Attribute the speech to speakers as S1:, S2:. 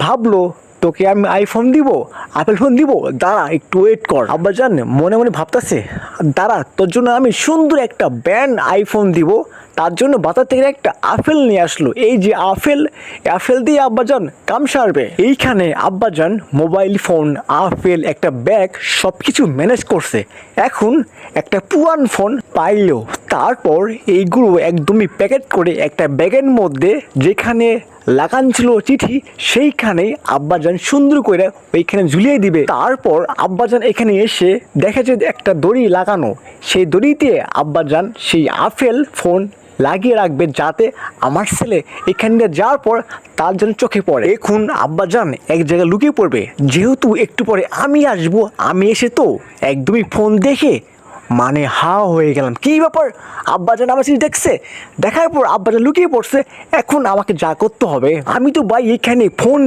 S1: ভাবলো তোকে আমি আইফোন দিব, আপেল ফোন দিব, দাঁড়া একটু ওয়েট কর। আব্বাজান মনে মনে ভাবতেছে, দাঁড়া তোর জন্য আমি সুন্দর একটা ব্র্যান্ড আইফোন দিব। তার জন্য বাজার থেকে একটা আপেল নিয়ে আসলো। এই যে আপেল, আপেল দিয়ে আব্বাজান কাম সারবে। এইখানে আব্বাজান মোবাইল ফোন, আপেল, একটা ব্যাগ সব কিছু ম্যানেজ করছে। এখন একটা পুরান ফোন পাইলো, তারপর এইগুলো একদমই প্যাকেট করে একটা ব্যাগের মধ্যে যেখানে লাগান ছিল চিঠি, সেইখানে আব্বাজান সুন্দর করে ওইখানে ঝুলিয়ে দিবে। তারপর আব্বাজান এখানে এসে দেখে যে একটা দড়ি লাগানো, সেই দড়িতে আব্বাজান সেই আপেল ফোন লাগিয়ে রাখবে, যাতে আমার ছেলে এখান দিয়ে যাওয়ার পর তার জন্য চোখে পড়ে। এখন আব্বাজান এক জায়গায় লুকিয়ে পড়বে, যেহেতু একটু পরে আমি আসবো। আমি এসে তো একদমই ফোন দেখে মানে হা হয়ে গেলাম, কি ব্যাপার আব্বাজান আমার চিঠি দেখছে। দেখার পর আব্বাজান লুকিয়ে পড়ছে। এখন আমাকে যা করতে হবে, আমি তো ভাই এখানে ফোন